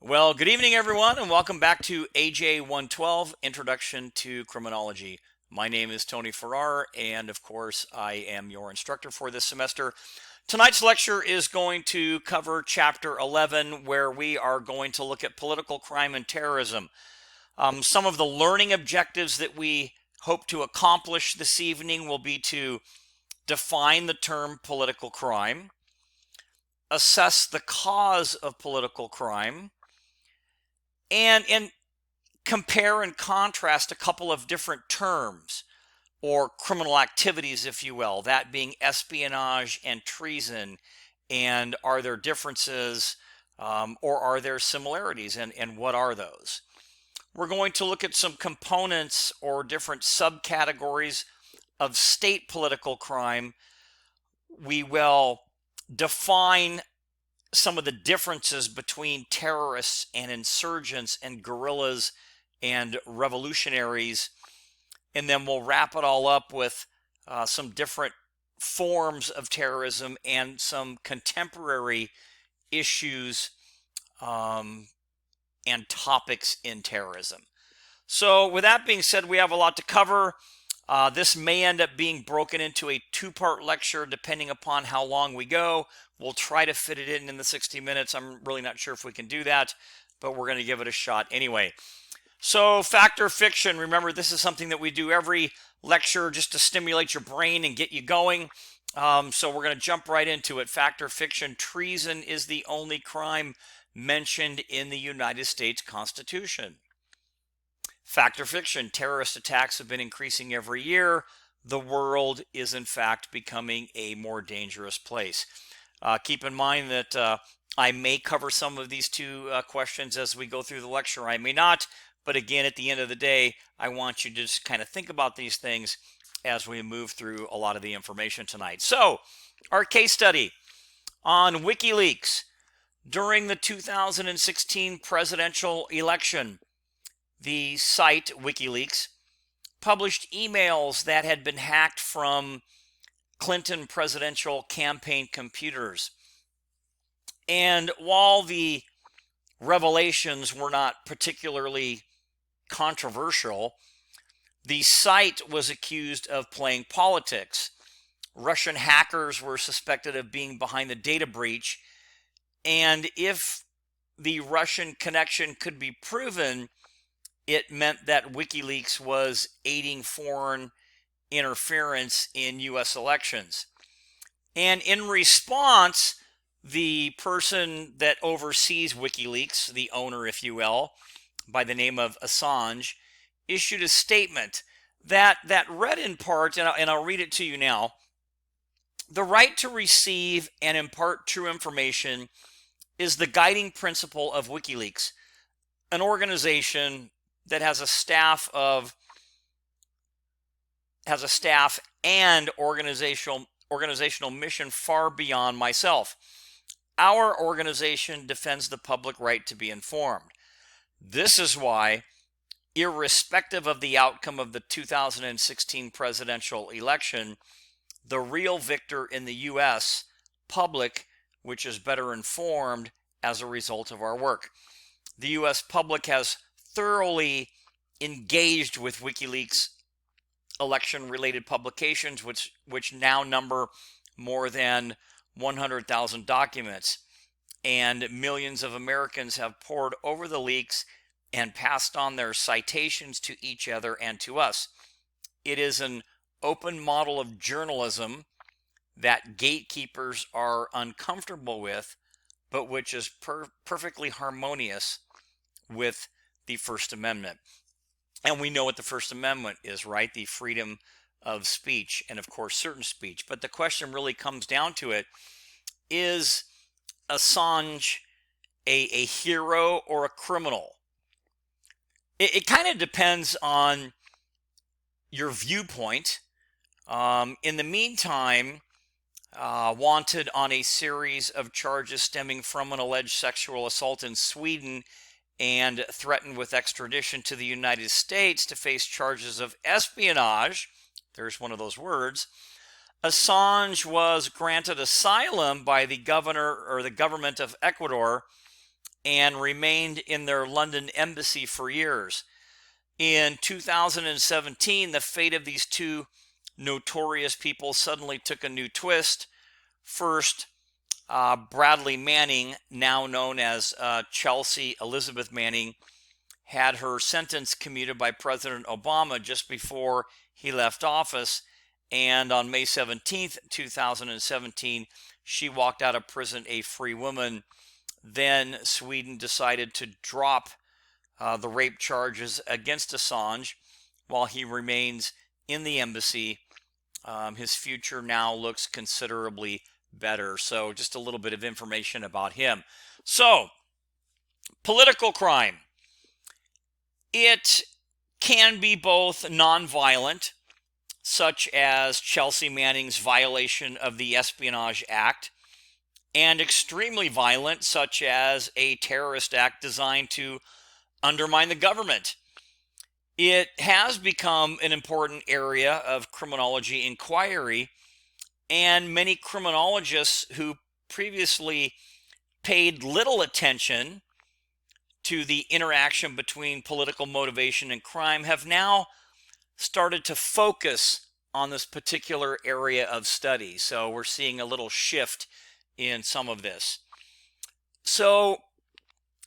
Well, good evening, everyone, and welcome back to AJ 112 Introduction to Criminology. My name is Tony Farrar, and of course, I am your instructor for this semester. Tonight's lecture is going to cover Chapter 11, where we are going to look at political crime and terrorism. Some of the learning objectives that we hope to accomplish this evening will be to define the term political crime, assess the cause of political crime, and compare and contrast a couple of different terms or criminal activities, if you will, that being espionage and treason. And are there differences or are there similarities? And what are those? We're going to look at some components or different subcategories of state political crime. We will define some of the differences between terrorists and insurgents and guerrillas and revolutionaries. And then we'll wrap it all up with some different forms of terrorism and some contemporary issues and topics in terrorism. So with that being said, we have a lot to cover. This may end up being broken into a two-part lecture depending upon how long we go. We'll try to fit it in the 60 minutes. I'm really not sure if we can do that, but we're going to give it a shot anyway. So fact or fiction, remember this is something that we do every lecture just to stimulate your brain and get you going. So we're going to jump right into it. Fact or fiction, treason is the only crime mentioned in the United States Constitution. Fact or fiction, terrorist attacks have been increasing every year. The world is in fact becoming a more dangerous place. Keep in mind that I may cover some of these two questions as we go through the lecture. I may not, but again, at the end of the day, I want you to just kind of think about these things as we move through a lot of the information tonight. So, our case study on WikiLeaks. During the 2016 presidential election, the site WikiLeaks published emails that had been hacked from Clinton presidential campaign computers. And while the revelations were not particularly controversial, the site was accused of playing politics. Russian hackers were suspected of being behind the data breach, and if the Russian connection could be proven, it meant that WikiLeaks was aiding foreign interference in U.S. elections. And in response, the person that oversees WikiLeaks, the owner, if you will, by the name of Assange, issued a statement that read in part, and I'll read it to you now. The right to receive and impart true information is the guiding principle of WikiLeaks, an organization that has a staff and organizational mission far beyond myself. Our organization defends the public right to be informed. This is why, irrespective of the outcome of the 2016 presidential election, the real victor in the U.S. public, which is better informed as a result of our work. The U.S. public has thoroughly engaged with WikiLeaks election-related publications, which now number more than 100,000 documents, and millions of Americans have pored over the leaks and passed on their citations to each other and to us. It is an open model of journalism that gatekeepers are uncomfortable with, but which is perfectly harmonious with the First Amendment. And we know what the First Amendment is, right? The freedom of speech, and of course certain speech. But the question really comes down to it, is Assange a hero or a criminal? It kind of depends on your viewpoint. In the meantime, wanted on a series of charges stemming from an alleged sexual assault in Sweden and threatened with extradition to the United States to face charges of espionage. There's one of those words. Assange was granted asylum by the government of Ecuador and remained in their London embassy for years. In 2017, the fate of these two notorious people suddenly took a new twist. First, Bradley Manning, now known as Chelsea Elizabeth Manning, had her sentence commuted by President Obama just before he left office. And on May 17th, 2017, she walked out of prison a free woman. Then Sweden decided to drop the rape charges against Assange while he remains in the embassy. His future now looks considerably better. So just a little bit of information about him. So, political crime. It can be both nonviolent, such as Chelsea Manning's violation of the Espionage Act, and extremely violent, such as a terrorist act designed to undermine the government. It has become an important area of criminology inquiry, and many criminologists who previously paid little attention to the interaction between political motivation and crime have now started to focus on this particular area of study. So we're seeing a little shift in some of this. So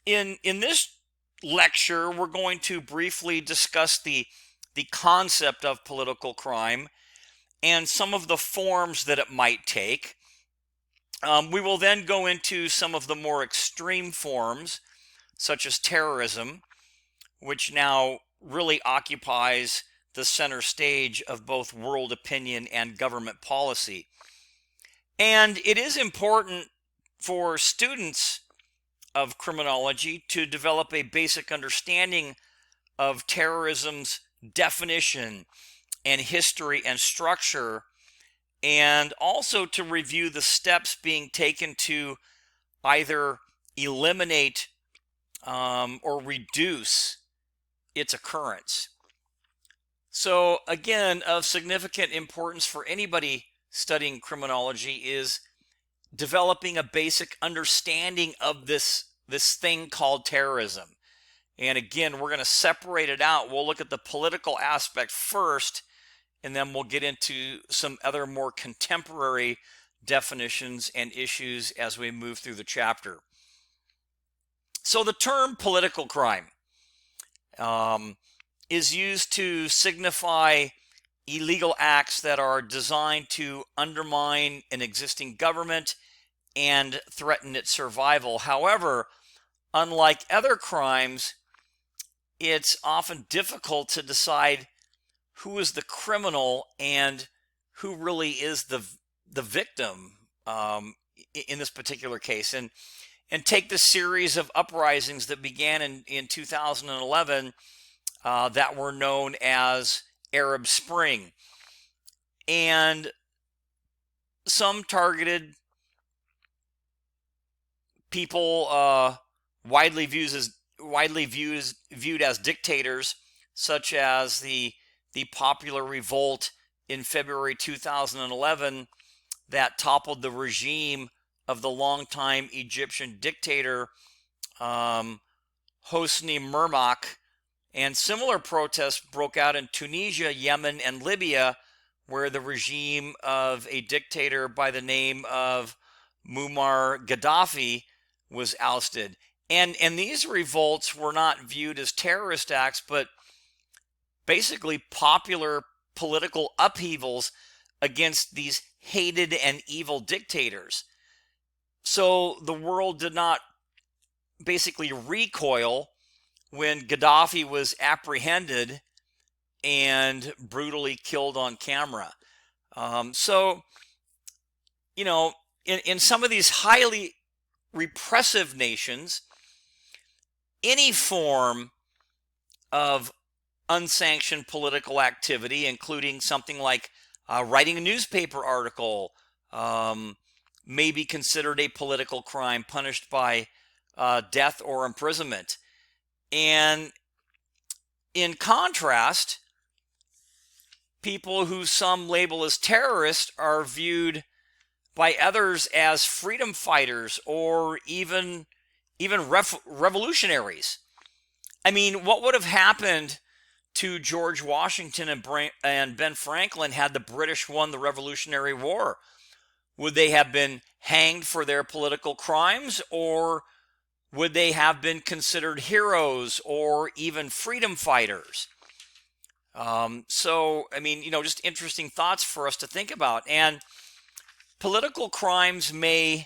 in this lecture, we're going to briefly discuss the concept of political crime and some of the forms that it might take. We will then go into some of the more extreme forms, such as terrorism, which now really occupies the center stage of both world opinion and government policy. And it is important for students of criminology to develop a basic understanding of terrorism's definition and history and structure, and also to review the steps being taken to either eliminate or reduce its occurrence. So again, of significant importance for anybody studying criminology is developing a basic understanding of this thing called terrorism. And again, we're going to separate it out. We'll look at the political aspect first, and then we'll get into some other more contemporary definitions and issues as we move through the chapter. So the term political crime is used to signify illegal acts that are designed to undermine an existing government and threaten its survival. However, unlike other crimes, it's often difficult to decide who is the criminal and who really is the victim in this particular case. And take the series of uprisings that began in 2011 that were known as Arab Spring. And some targeted people widely viewed as dictators, such as the popular revolt in February 2011 that toppled the regime of the longtime Egyptian dictator Hosni Murmak. And similar protests broke out in Tunisia, Yemen, and Libya, where the regime of a dictator by the name of Muammar Gaddafi was ousted. And these revolts were not viewed as terrorist acts, but basically popular political upheavals against these hated and evil dictators. So the world did not basically recoil when Gaddafi was apprehended and brutally killed on camera. So, you know, in some of these highly repressive nations, any form of unsanctioned political activity, including something like writing a newspaper article, may be considered a political crime punished by death or imprisonment. And in contrast, people who some label as terrorists are viewed by others as freedom fighters or even even revolutionaries. I mean, what would have happened to George Washington and Ben Franklin had the British won the Revolutionary War? Would they have been hanged for their political crimes, or would they have been considered heroes or even freedom fighters? So, I mean, just interesting thoughts for us to think about. And political crimes may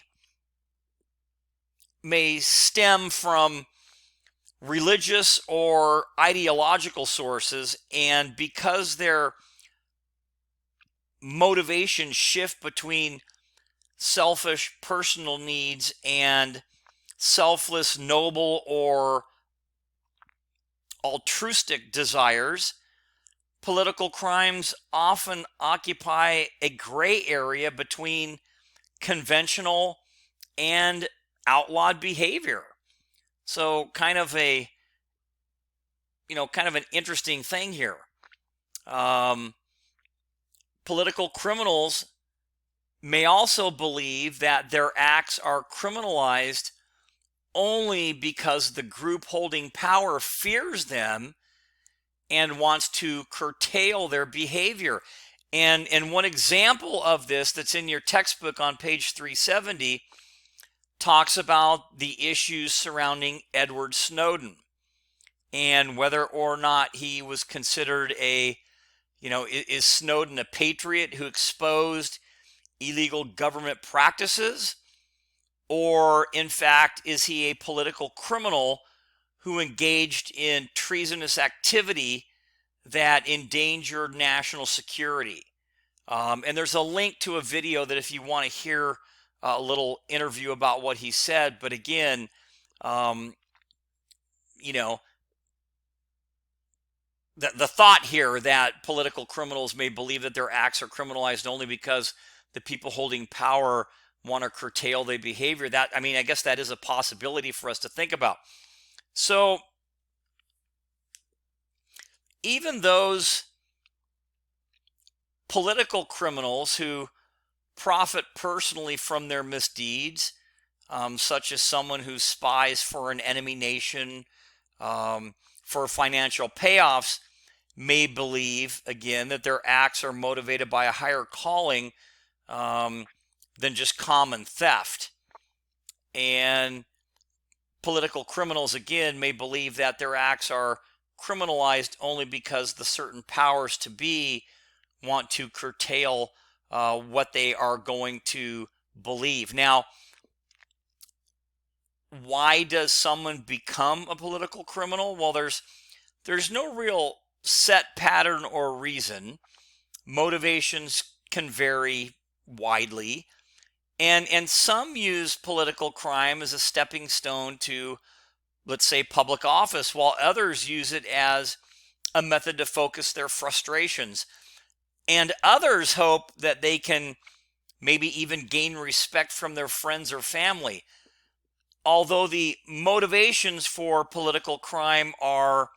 stem from religious or ideological sources, and because their motivations shift between selfish personal needs and selfless, noble, or altruistic desires, political crimes often occupy a gray area between conventional and outlawed behavior. So kind of an interesting thing here. Political criminals may also believe that their acts are criminalized only because the group holding power fears them and wants to curtail their behavior. And one example of this that's in your textbook on page 370 talks about the issues surrounding Edward Snowden and whether or not he was considered is Snowden a patriot who exposed illegal government practices? Or, in fact, is he a political criminal who engaged in treasonous activity that endangered national security? And there's a link to a video that if you want to hear a little interview about what he said. But again, the thought here that political criminals may believe that their acts are criminalized only because the people holding power want to curtail their behavior, I guess that is a possibility for us to think about. So even those political criminals who profit personally from their misdeeds, such as someone who spies for an enemy nation for financial payoffs, may believe, again, that their acts are motivated by a higher calling than just common theft. And political criminals, again, may believe that their acts are criminalized only because the certain powers to be want to curtail what they are going to believe. Now, why does someone become a political criminal? Well, there's no real set pattern or reason. Motivations can vary widely. And some use political crime as a stepping stone to, let's say, public office, while others use it as a method to focus their frustrations. And others hope that they can maybe even gain respect from their friends or family. Although the motivations for political crime are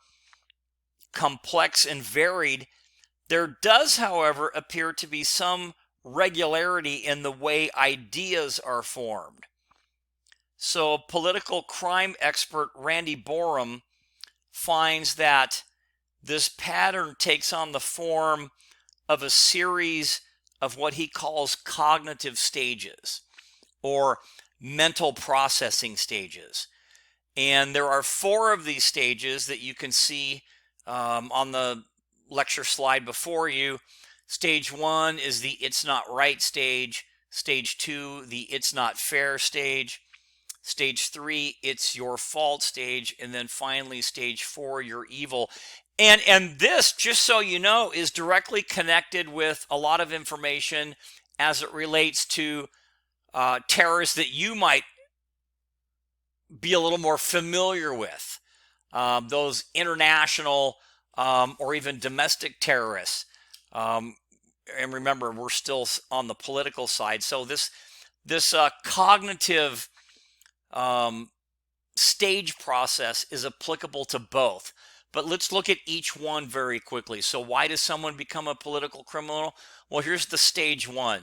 complex and varied, there does, however, appear to be some regularity in the way ideas are formed. So political crime expert Randy Borum finds that this pattern takes on the form of a series of what he calls cognitive stages or mental processing stages. And there are 4 of these stages that you can see on the lecture slide before you. Stage 1 is the it's not right stage. Stage 2, the it's not fair stage. Stage 3, it's your fault stage. And then finally, stage 4, you're evil. And this, just so you know, is directly connected with a lot of information as it relates to terrorists that you might be a little more familiar with. Those international or even domestic terrorists. And remember, we're still on the political side. So this cognitive stage process is applicable to both. But let's look at each one very quickly. So why does someone become a political criminal? Well, here's the stage 1.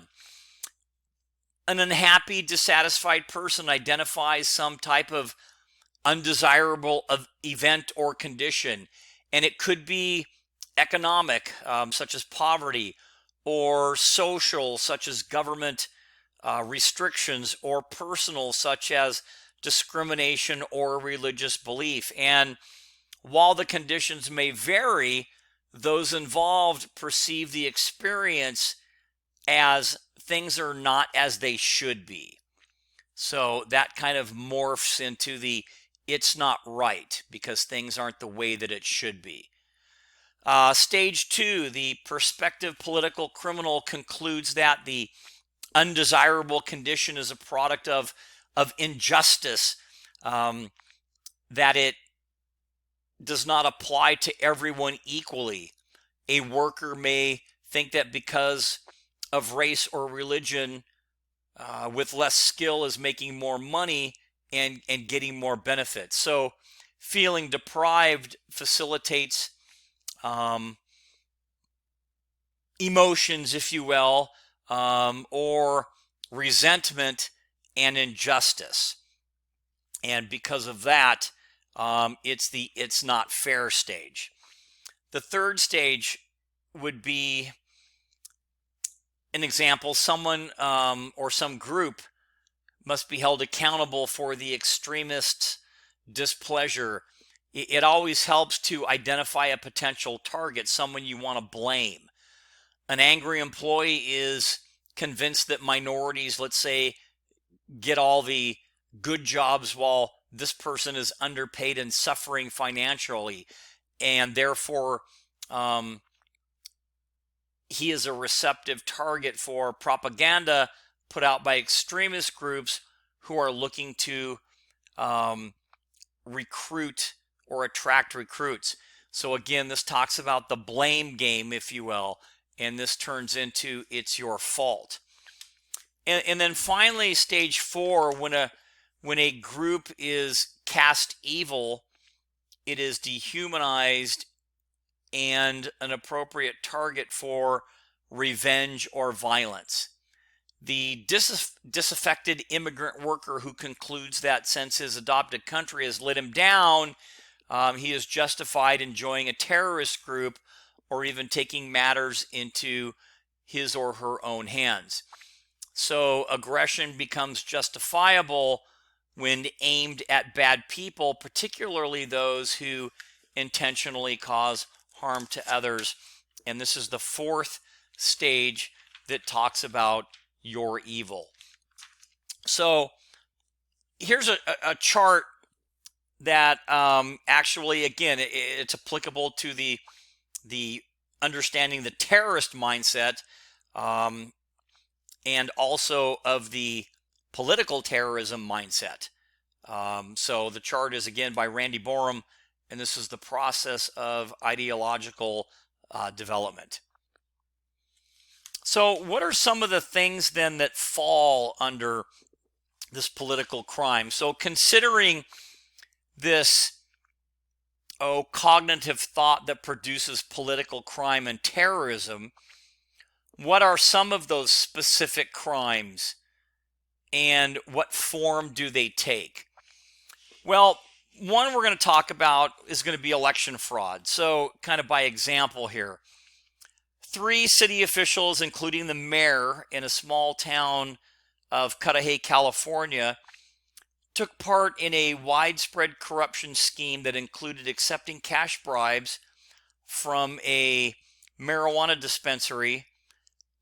An unhappy, dissatisfied person identifies some type of undesirable event or condition. And it could be economic, such as poverty, or social, such as government restrictions, or personal, such as discrimination or religious belief. And while the conditions may vary, those involved perceive the experience as things are not as they should be. So that kind of morphs into the it's not right because things aren't the way that it should be. Stage 2, the prospective political criminal concludes that the undesirable condition is a product of injustice, that it does not apply to everyone equally. A worker may think that because of race or religion, with less skill is making more money and getting more benefits. So feeling deprived facilitates emotions, if you will, or resentment and injustice. And because of that, it's the it's not fair stage. The third stage would be an example. Someone or some group must be held accountable for the extremist's displeasure. It always helps to identify a potential target, someone you want to blame. An angry employee is convinced that minorities, let's say, get all the good jobs while this person is underpaid and suffering financially, and therefore he is a receptive target for propaganda put out by extremist groups who are looking to recruit or attract recruits. So again, this talks about the blame game, if you will, and this turns into it's your fault. And then finally, stage 4, when a group is cast evil, it is dehumanized and an appropriate target for revenge or violence. The disaffected immigrant worker who concludes that since his adopted country has let him down, he is justified enjoying a terrorist group or even taking matters into his or her own hands. So aggression becomes justifiable when aimed at bad people, particularly those who intentionally cause harm to others. And this is the fourth stage that talks about your evil. So here's a chart that actually, again, it's applicable to the understanding the terrorist mindset, and also of the political terrorism mindset. So the chart is again by Randy Borum, and this is the process of ideological development. So what are some of the things then that fall under this political crime? So considering this cognitive thought that produces political crime and terrorism, what are some of those specific crimes and what form do they take? Well, one we're going to talk about is going to be election fraud. So kind of by example here, 3 city officials, including the mayor in a small town of Cudahy, California, took part in a widespread corruption scheme that included accepting cash bribes from a marijuana dispensary,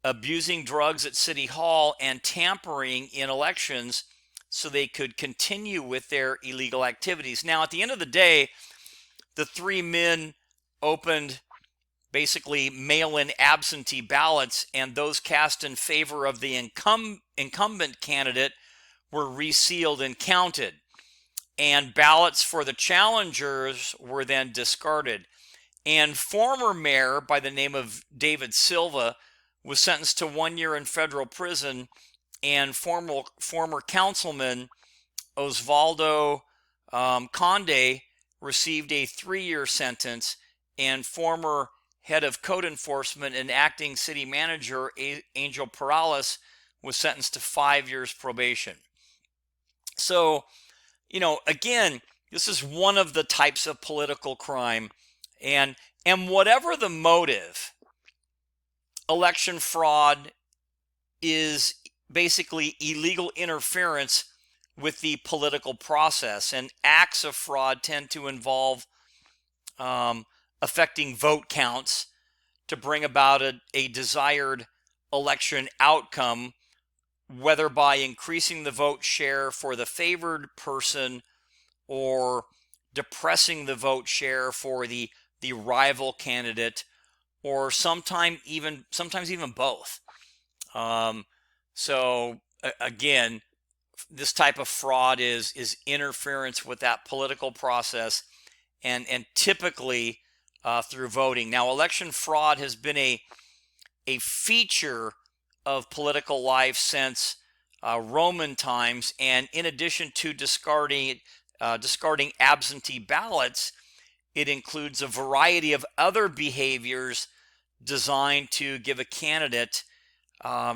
abusing drugs at City Hall, and tampering in elections so they could continue with their illegal activities. Now, at the end of the day, the 3 men opened basically mail-in absentee ballots, and those cast in favor of the incumbent candidate were resealed and counted. And ballots for the challengers were then discarded. And former mayor by the name of David Silva was sentenced to 1 year in federal prison, and former councilman Osvaldo Conde received a 3-year sentence, and former head of code enforcement and acting city manager Angel Perales was sentenced to 5 years probation. So, again, This is one of the types of political crime. And whatever the motive, election fraud is basically illegal interference with the political process. And acts of fraud tend to involve affecting vote counts to bring about a desired election outcome, whether by increasing the vote share for the favored person or depressing the vote share for the rival candidate, or sometimes even both. So again, this type of fraud is interference with that political process, and typically through voting. Now, election fraud has been a feature of political life since Roman times, and in addition to discarding absentee ballots, it includes a variety of other behaviors designed to give a candidate,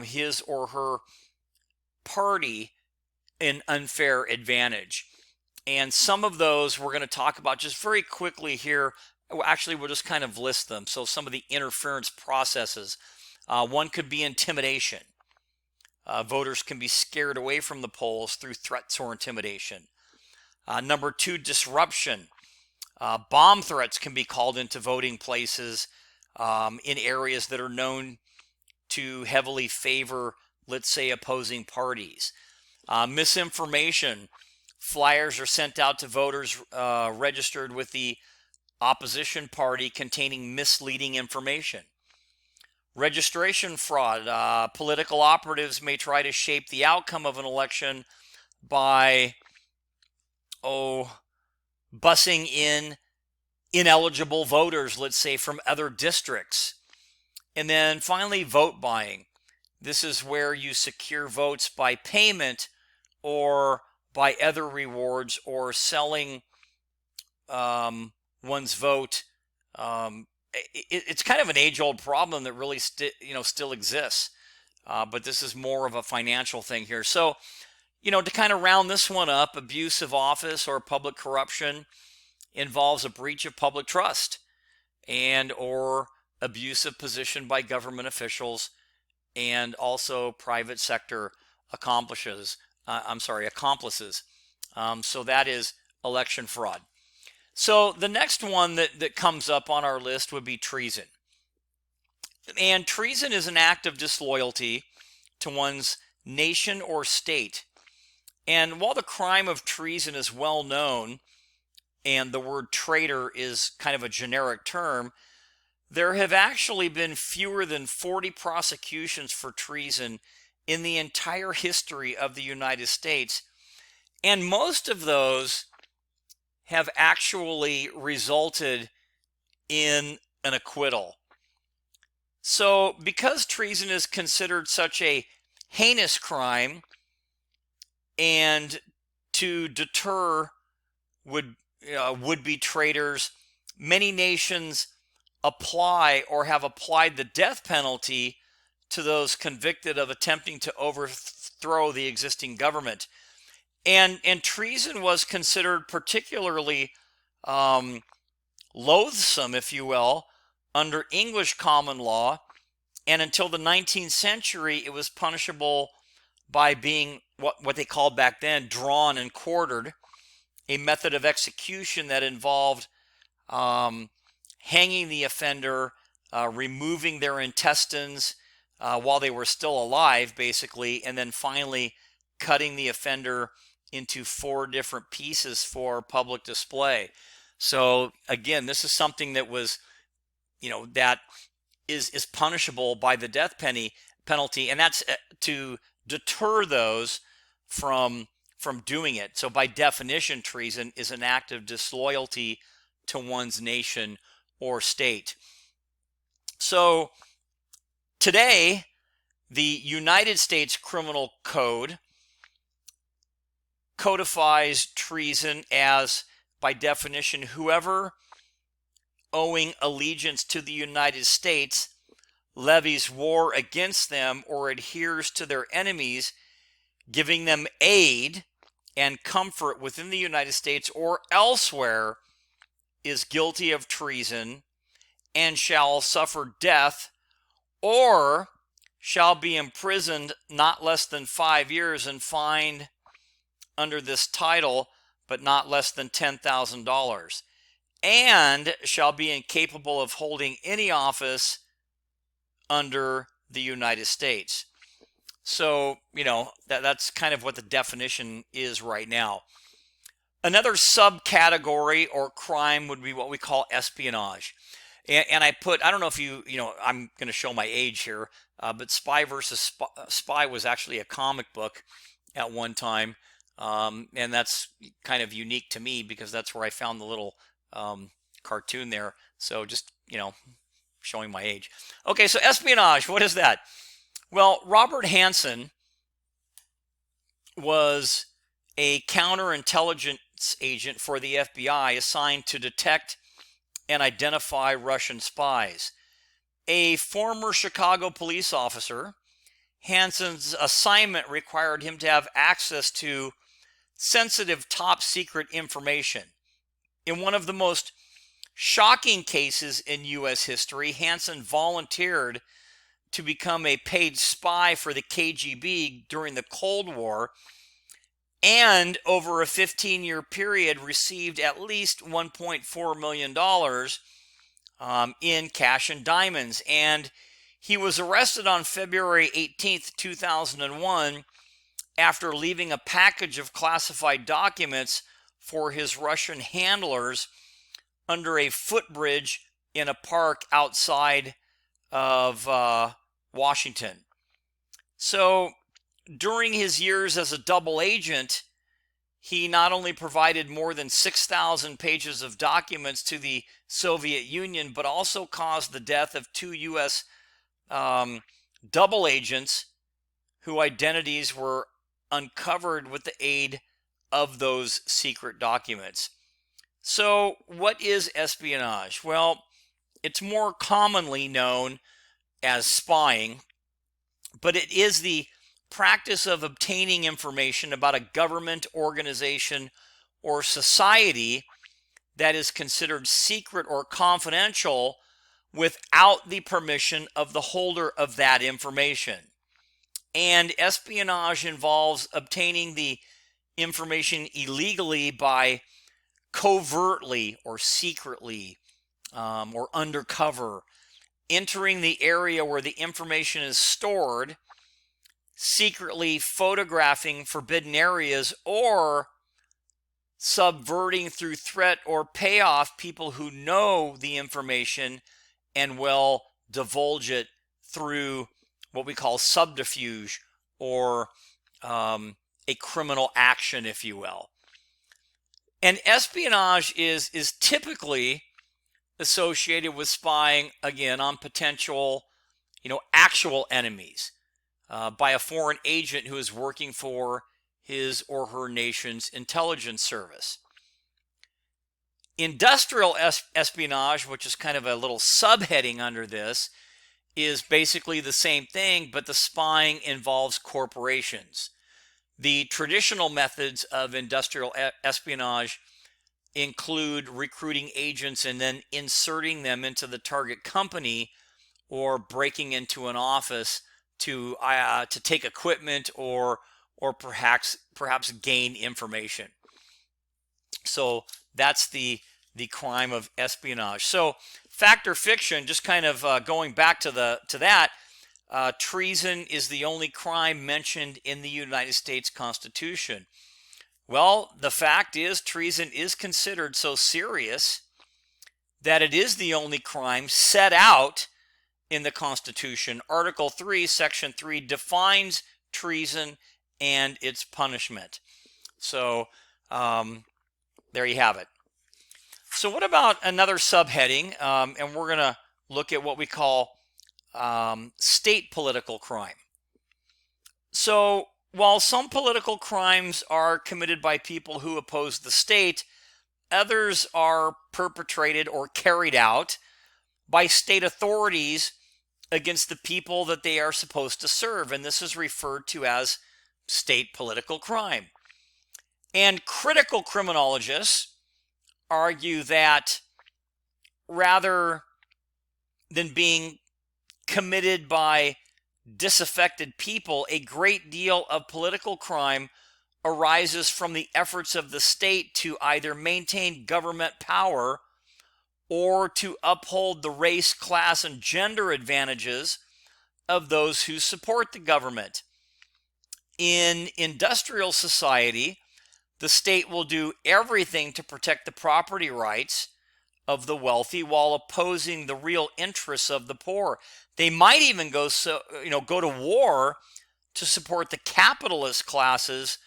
his or her party, an unfair advantage. And some of those we're going to talk about just very quickly here. Actually, we'll just kind of list them. So some of the interference processes. One could be intimidation. Voters can be scared away from the polls through threats or intimidation. Number two, disruption. Bomb threats can be called into voting places in areas that are known to heavily favor, let's say, opposing parties. Misinformation. Flyers are sent out to voters registered with the opposition party containing misleading information. Registration fraud. Political operatives may try to shape the outcome of an election by bussing in ineligible voters, let's say, from other districts. And then finally, vote buying. This is where you secure votes by payment or by other rewards, or selling one's vote. It's kind of an age-old problem that really still exists, but this is more of a financial thing here. So, to kind of round this one up, abuse of office or public corruption involves a breach of public trust and or abuse of position by government officials and also private sector accomplices. So that is election fraud. So the next one that comes up on our list would be treason. And treason is an act of disloyalty to one's nation or state. And while the crime of treason is well known, and the word traitor is kind of a generic term, there have actually been fewer than 40 prosecutions for treason in the entire history of the United States. And most of those have actually resulted in an acquittal. So because treason is considered such a heinous crime, and to deter would-be traitors, many nations apply or have applied the death penalty to those convicted of attempting to overthrow the existing government. And treason was considered particularly loathsome, if you will, under English common law. And until the 19th century, it was punishable by being what they called back then drawn and quartered, a method of execution that involved hanging the offender, removing their intestines while they were still alive, basically, and then finally cutting the offender into 4 different pieces for public display. So again, this is something that was, that is punishable by the death penalty, and that's to deter those from doing it. So by definition, treason is an act of disloyalty to one's nation or state. So today, the United States Criminal Code codifies treason as, by definition, whoever owing allegiance to the United States levies war against them or adheres to their enemies, giving them aid and comfort within the United States or elsewhere is guilty of treason and shall suffer death or shall be imprisoned not less than 5 years and fined under this title, but not less than $10,000, and shall be incapable of holding any office under the United States. So, that's kind of what the definition is right now. Another subcategory or crime would be what we call espionage. And I don't know if I'm going to show my age here, but Spy versus Spy was actually a comic book at one time. And that's kind of unique to me because that's where I found the little cartoon there. So just, showing my age. Okay, so espionage, what is that? Well, Robert Hanssen was a counterintelligence agent for the FBI assigned to detect and identify Russian spies. A former Chicago police officer, Hanssen's assignment required him to have access to sensitive top secret information. In one of the most shocking cases in U.S. history, Hanssen volunteered to become a paid spy for the KGB during the Cold War, and over a 15-year period received at least $1.4 million in cash and diamonds. And he was arrested on February 18th, 2001, after leaving a package of classified documents for his Russian handlers under a footbridge in a park outside of Washington. So during his years as a double agent, he not only provided more than 6,000 pages of documents to the Soviet Union, but also caused the death of 2 U.S. Double agents whose identities were uncovered with the aid of those secret documents. So what is espionage? Well, it's more commonly known as spying, but it is the practice of obtaining information about a government, organization, or society that is considered secret or confidential without the permission of the holder of that information. And espionage involves obtaining the information illegally by covertly or secretly or undercover, entering the area where the information is stored, secretly photographing forbidden areas, or subverting through threat or payoff people who know the information and will divulge it through what we call subterfuge or a criminal action, if you will. And espionage is typically associated with spying, again, on potential, actual enemies by a foreign agent who is working for his or her nation's intelligence service. Industrial espionage, which is kind of a little subheading under this, is basically the same thing, but the spying involves corporations. The traditional methods of industrial espionage include recruiting agents and then inserting them into the target company or breaking into an office to take equipment or perhaps gain information. So that's the crime of espionage. So fact or fiction, just kind of going back to that, treason is the only crime mentioned in the United States Constitution. Well, the fact is treason is considered so serious that it is the only crime set out in the Constitution. Article 3, Section 3 defines treason and its punishment. So there you have it. So what about another subheading? And we're going to look at what we call state political crime. So while some political crimes are committed by people who oppose the state, others are perpetrated or carried out by state authorities against the people that they are supposed to serve, and this is referred to as state political crime. And critical criminologists argue that rather than being committed by disaffected people, a great deal of political crime arises from the efforts of the state to either maintain government power or to uphold the race, class, and gender advantages of those who support the government. In industrial society, the state will do everything to protect the property rights of the wealthy while opposing the real interests of the poor. They might even go to war to support the capitalist classes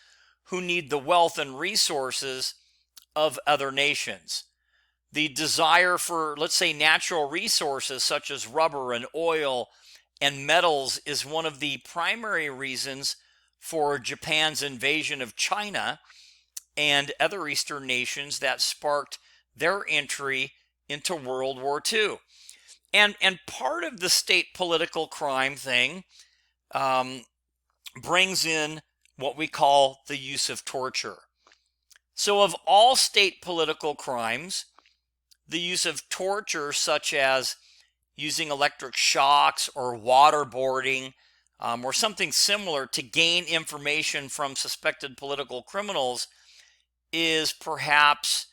who need the wealth and resources of other nations. The desire for, let's say, natural resources such as rubber and oil and metals is one of the primary reasons for Japan's invasion of China and other Eastern nations that sparked their entry into World War II. And part of the state political crime thing brings in what we call the use of torture. So of all state political crimes, the use of torture, such as using electric shocks or waterboarding or something similar to gain information from suspected political criminals, is perhaps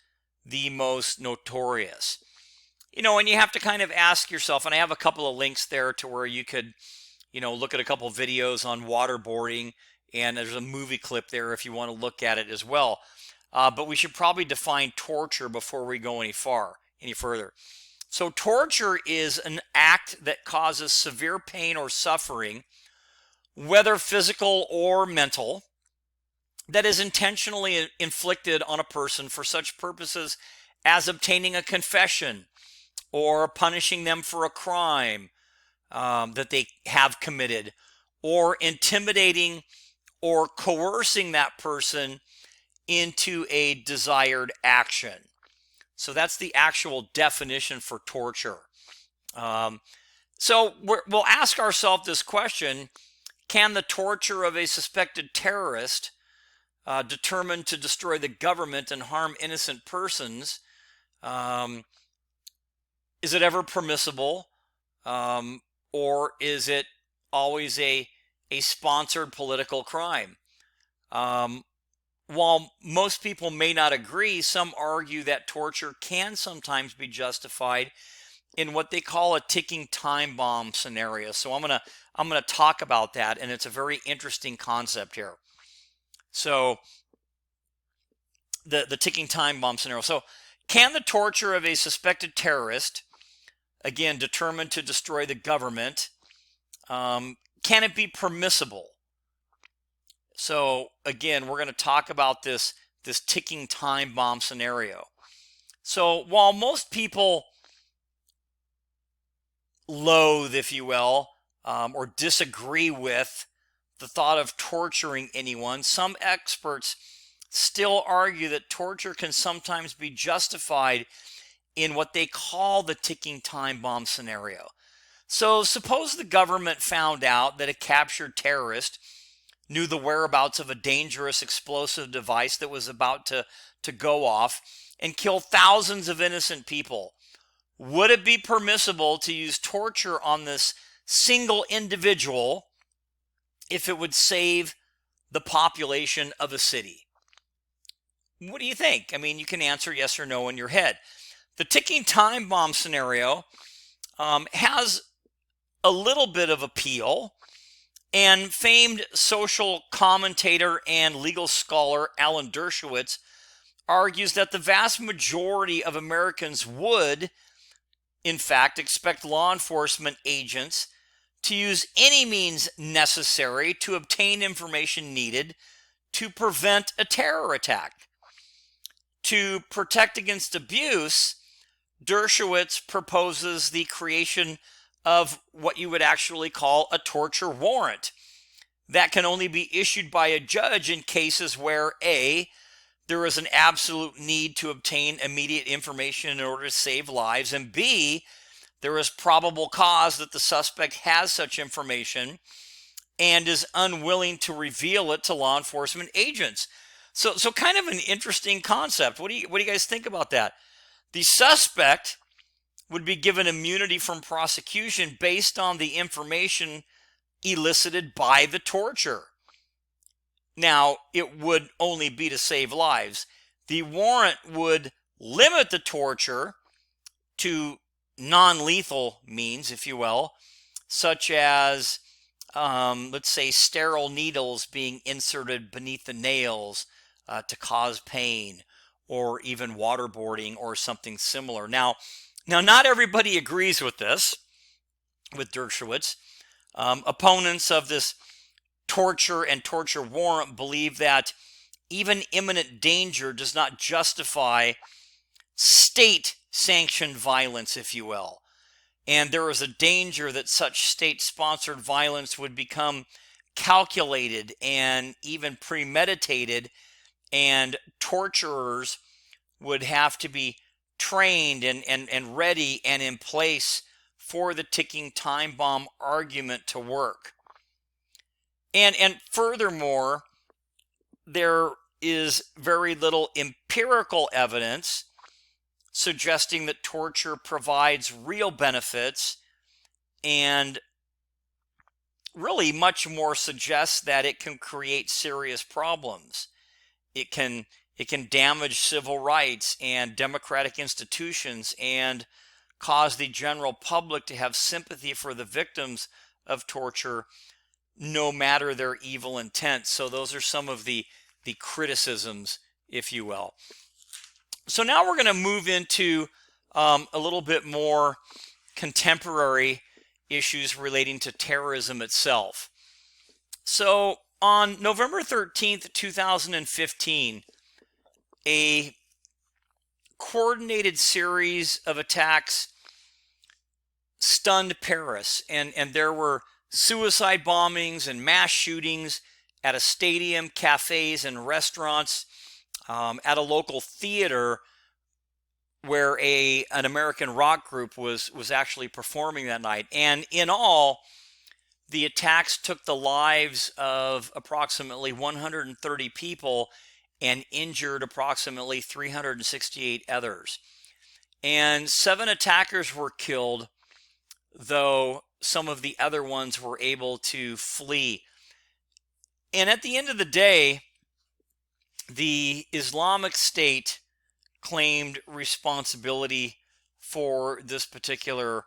the most notorious. And you have to kind of ask yourself, and I have a couple of links there to where you could, look at a couple of videos on waterboarding, and there's a movie clip there if you want to look at it as well. But we should probably define torture before we go any further. So torture is an act that causes severe pain or suffering, whether physical or mental, that is intentionally inflicted on a person for such purposes as obtaining a confession or punishing them for a crime that they have committed, or intimidating or coercing that person into a desired action. So that's the actual definition for torture. So we'll ask ourselves this question: can the torture of a suspected terrorist determined to destroy the government and harm innocent persons, is it ever permissible, or is it always a sponsored political crime? While most people may not agree, some argue that torture can sometimes be justified in what they call a ticking time bomb scenario. So I'm gonna talk about that, and it's a very interesting concept here. So the ticking time bomb scenario. So can the torture of a suspected terrorist, again determined to destroy the government, can it be permissible? So again, we're going to talk about this ticking time bomb scenario. So while most people loathe, if you will, or disagree with the thought of torturing anyone, some experts still argue that torture can sometimes be justified in what they call the ticking time bomb scenario. So suppose the government found out that a captured terrorist knew the whereabouts of a dangerous explosive device that was about to go off and kill thousands of innocent people. Would it be permissible to use torture on this single individual if it would save the population of a city? What do you think? I mean, you can answer yes or no in your head. The ticking time bomb scenario has a little bit of appeal, and famed social commentator and legal scholar Alan Dershowitz argues that the vast majority of Americans would, in fact, expect law enforcement agents to use any means necessary to obtain information needed to prevent a terror attack. To protect against abuse, Dershowitz proposes the creation of what you would actually call a torture warrant that can only be issued by a judge in cases where A, there is an absolute need to obtain immediate information in order to save lives, and B, there is probable cause that the suspect has such information and is unwilling to reveal it to law enforcement agents. So kind of an interesting concept. What do you guys think about that? The suspect would be given immunity from prosecution based on the information elicited by the torture. Now, it would only be to save lives. The warrant would limit the torture to non-lethal means, if you will, such as, let's say, sterile needles being inserted beneath the nails to cause pain, or even waterboarding or something similar. Now, not everybody agrees with this, with Dershowitz. Opponents of this torture and torture warrant believe that even imminent danger does not justify state-sanctioned violence, if you will. And there is a danger that such state-sponsored violence would become calculated and even premeditated, and torturers would have to be trained and ready and in place for the ticking time bomb argument to work. And furthermore, there is very little empirical evidence suggesting that torture provides real benefits, and really much more suggests that it can create serious problems. It can damage civil rights and democratic institutions and cause the general public to have sympathy for the victims of torture, no matter their evil intent. So those are some of the criticisms, if you will. So now we're going to move into a little bit more contemporary issues relating to terrorism itself. So on November 13th, 2015, a coordinated series of attacks stunned Paris, and there were suicide bombings and mass shootings at a stadium, cafes, and restaurants, at a local theater where an American rock group was actually performing that night. And in all, the attacks took the lives of approximately 130 people and injured approximately 368 others. And 7 attackers were killed, though some of the other ones were able to flee. And at the end of the day, the Islamic State claimed responsibility for this particular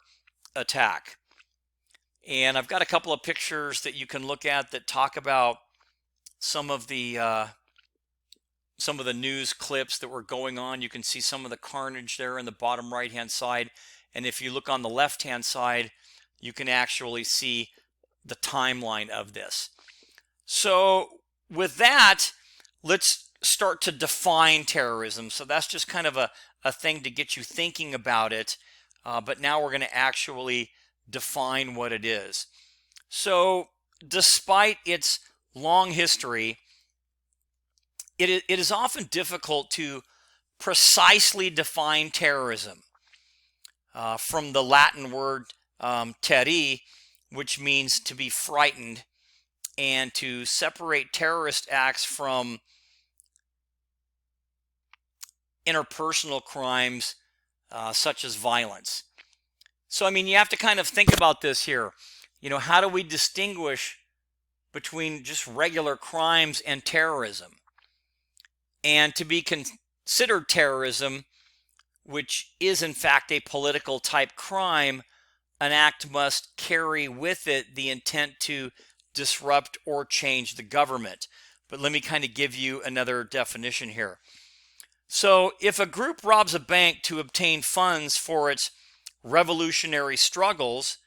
attack. And I've got a couple of pictures that you can look at that talk about some of the news clips that were going on. You can see some of the carnage there in the bottom right-hand side. And if you look on the left-hand side, you can actually see the timeline of this. So with that, let's start to define terrorism. So that's just kind of a thing to get you thinking about it. But now we're going to actually define what it is. So despite its long history, it is often difficult to precisely define terrorism. From the Latin word terri, which means to be frightened, and to separate terrorist acts from interpersonal crimes such as violence. So, I mean, you have to kind of think about this here. You know, how do we distinguish between just regular crimes and terrorism? And to be considered terrorism, which is in fact a political type crime, an act must carry with it the intent to disrupt or change the government. But let me kind of give you another definition here. So if a group robs a bank to obtain funds for its revolutionary struggles,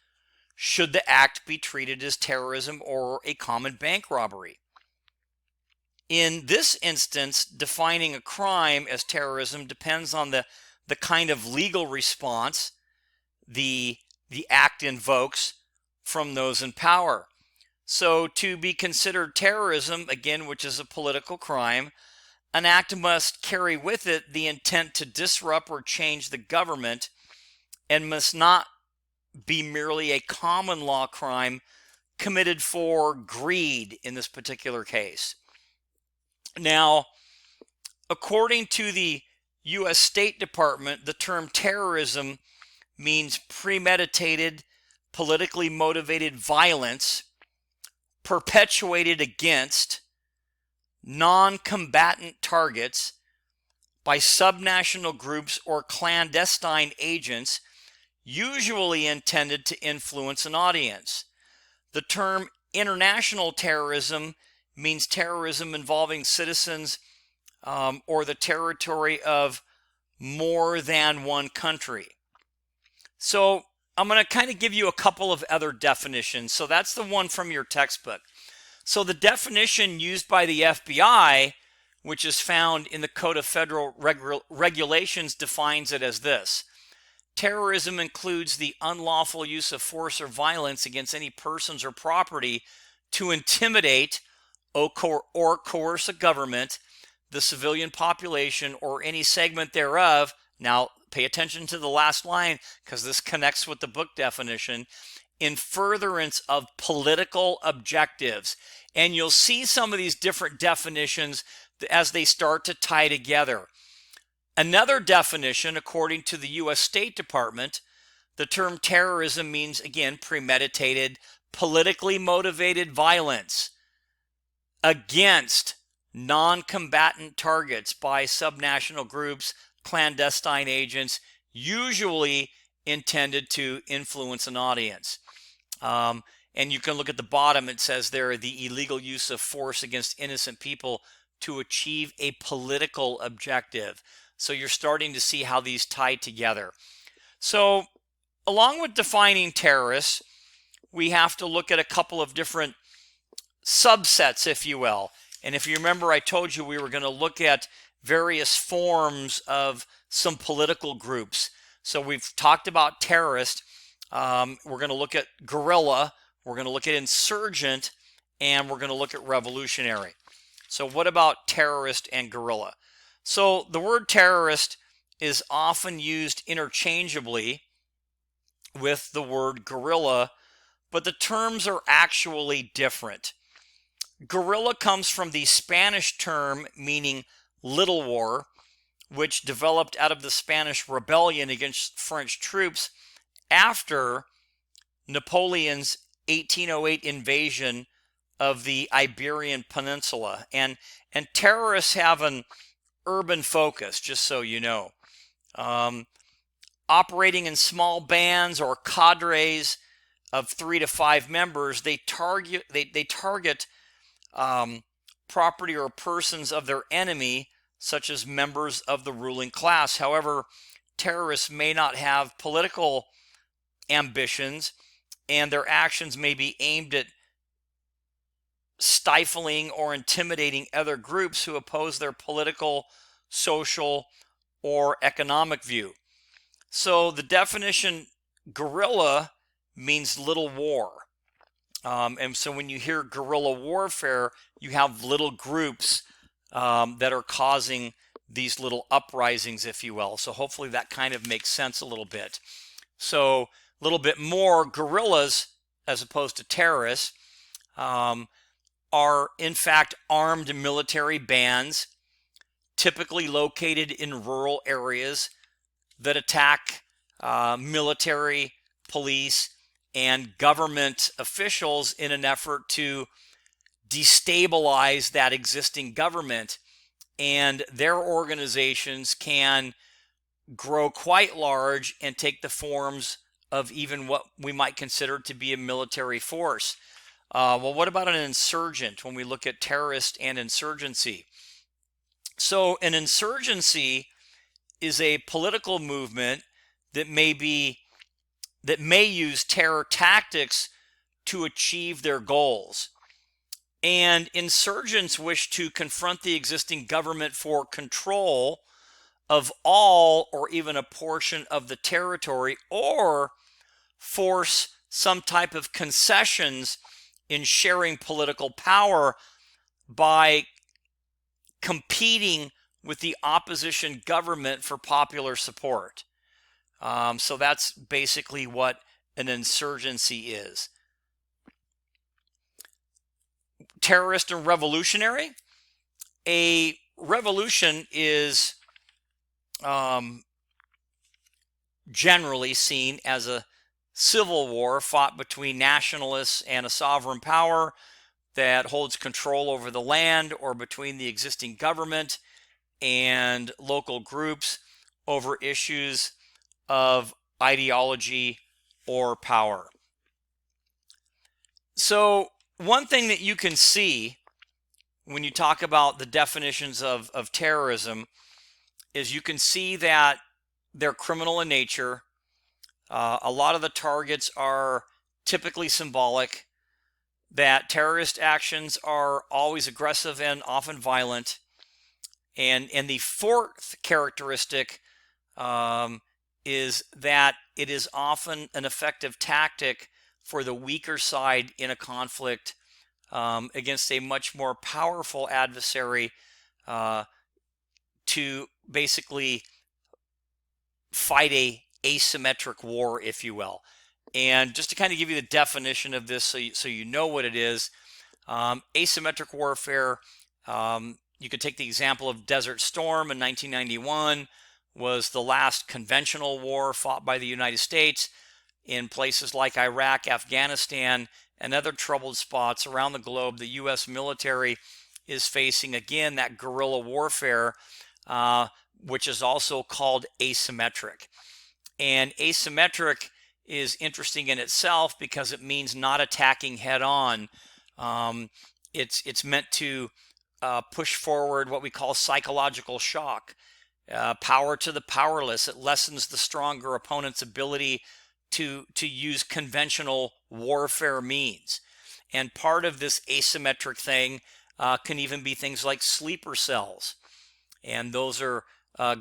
should the act be treated as terrorism or a common bank robbery? In this instance, defining a crime as terrorism depends on the kind of legal response the act invokes from those in power. So to be considered terrorism, again, which is a political crime, an act must carry with it the intent to disrupt or change the government, and must not be merely a common law crime committed for greed in this particular case. Now, According to the U.S. State Department, the term terrorism means premeditated, politically motivated violence perpetuated against non-combatant targets by subnational groups or clandestine agents, usually intended to influence an audience. The term international terrorism means terrorism involving citizens or the territory of more than one country. So I'm going to kind of give you a couple of other definitions. So that's the one from your textbook. So the definition used by the FBI, which is found in the Code of Federal Regulations, defines it as this: terrorism includes the unlawful use of force or violence against any persons or property to intimidate or coerce a government, the civilian population, or any segment thereof. Now, pay attention to the last line because this connects with the book definition. In furtherance of political objectives. And you'll see some of these different definitions as they start to tie together. Another definition, according to the U.S. State Department, the term terrorism means, again, premeditated, politically motivated violence against non-combatant targets by subnational groups, clandestine agents, usually intended to influence an audience. And you can look at the bottom, it says there, the illegal use of force against innocent people to achieve a political objective. So you're starting to see how these tie together. So along with defining terrorists, we have to look at a couple of different subsets, if you will. And if you remember, I told you we were going to look at various forms of some political groups. So we've talked about terrorist. We're going to look at guerrilla. We're going to look at insurgent. And we're going to look at revolutionary. So what about terrorist and guerrilla? So the word terrorist is often used interchangeably with the word guerrilla, but the terms are actually different. Guerrilla comes from the Spanish term meaning little war, which developed out of the Spanish rebellion against French troops after Napoleon's 1808 invasion of the Iberian Peninsula. And terrorists have an urban focus, just so you know. Operating in small bands or cadres of 3 to 5 members, they target property or persons of their enemy, such as members of the ruling class. However, terrorists may not have political ambitions, and their actions may be aimed at stifling or intimidating other groups who oppose their political, social, or economic view. So the definition guerrilla means little war. And so when you hear guerrilla warfare, you have little groups that are causing these little uprisings, if you will. So hopefully that kind of makes sense a little bit. So a little bit more, guerrillas, as opposed to terrorists, are in fact armed military bands, typically located in rural areas, that attack military, police, and government officials in an effort to destabilize that existing government. And their organizations can grow quite large and take the forms of even what we might consider to be a military force. Well, what about an insurgent when we look at terrorist and insurgency? So an insurgency is a political movement that may use terror tactics to achieve their goals. And insurgents wish to confront the existing government for control of all or even a portion of the territory, or force some type of concessions in sharing political power by competing with the opposition government for popular support. So that's basically what an insurgency is. Terrorist and revolutionary. A revolution is generally seen as a civil war fought between nationalists and a sovereign power that holds control over the land, or between the existing government and local groups over issues of ideology or power. So one thing that you can see when you talk about the definitions of terrorism is you can see that they're criminal in nature. A lot of the targets are typically symbolic, that terrorist actions are always aggressive and often violent. And the fourth characteristic is that it is often an effective tactic for the weaker side in a conflict against a much more powerful adversary to basically fight a asymmetric war, if you will. And just to kind of give you the definition of this so you know what it is, asymmetric warfare, you could take the example of Desert Storm in 1991, was the last conventional war fought by the United States in places like Iraq, Afghanistan, and other troubled spots around the globe. The U.S. military is facing, again, that guerrilla warfare, which is also called asymmetric. And asymmetric is interesting in itself because it means not attacking head on. It's meant to push forward what we call psychological shock, power to the powerless. It lessens the stronger opponent's ability to use conventional warfare means. And part of this asymmetric thing can even be things like sleeper cells. And those are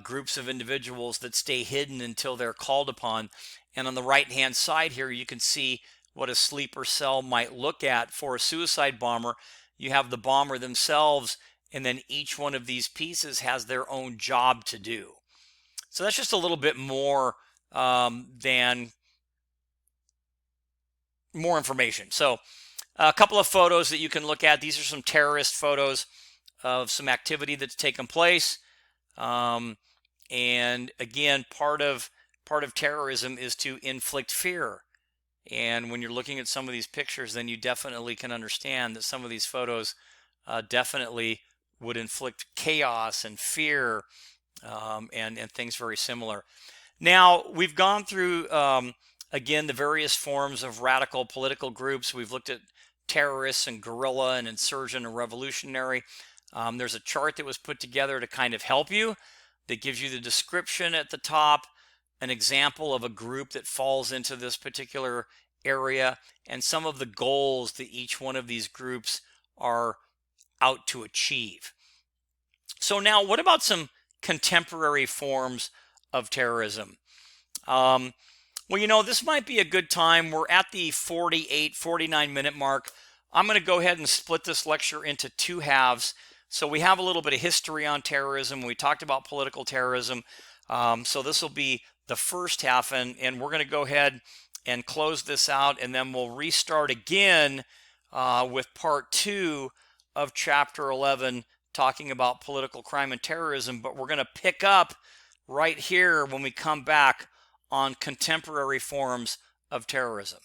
groups of individuals that stay hidden until they're called upon. And on the right-hand side here, you can see what a sleeper cell might look at for a suicide bomber. You have the bomber themselves, and then each one of these pieces has their own job to do. So that's just a little bit more more information. So a couple of photos that you can look at. These are some terrorist photos of some activity that's taken place. And again, part of terrorism is to inflict fear. And when you're looking at some of these pictures, then you definitely can understand that some of these photos definitely would inflict chaos and fear and things very similar. Now, we've gone through, again, the various forms of radical political groups. We've looked at terrorists and guerrilla and insurgent and revolutionary. There's a chart that was put together to kind of help you that gives you the description at the top, an example of a group that falls into this particular area, and some of the goals that each one of these groups are out to achieve. So now, what about some contemporary forms of terrorism? Well, you know, this might be a good time. We're at the 49 minute mark. I'm going to go ahead and split this lecture into two halves. So we have a little bit of history on terrorism. We talked about political terrorism. So this will be the first half, and we're going to go ahead and close this out, and then we'll restart again with part 2 of chapter 11, talking about political crime and terrorism. But we're going to pick up right here when we come back on contemporary forms of terrorism.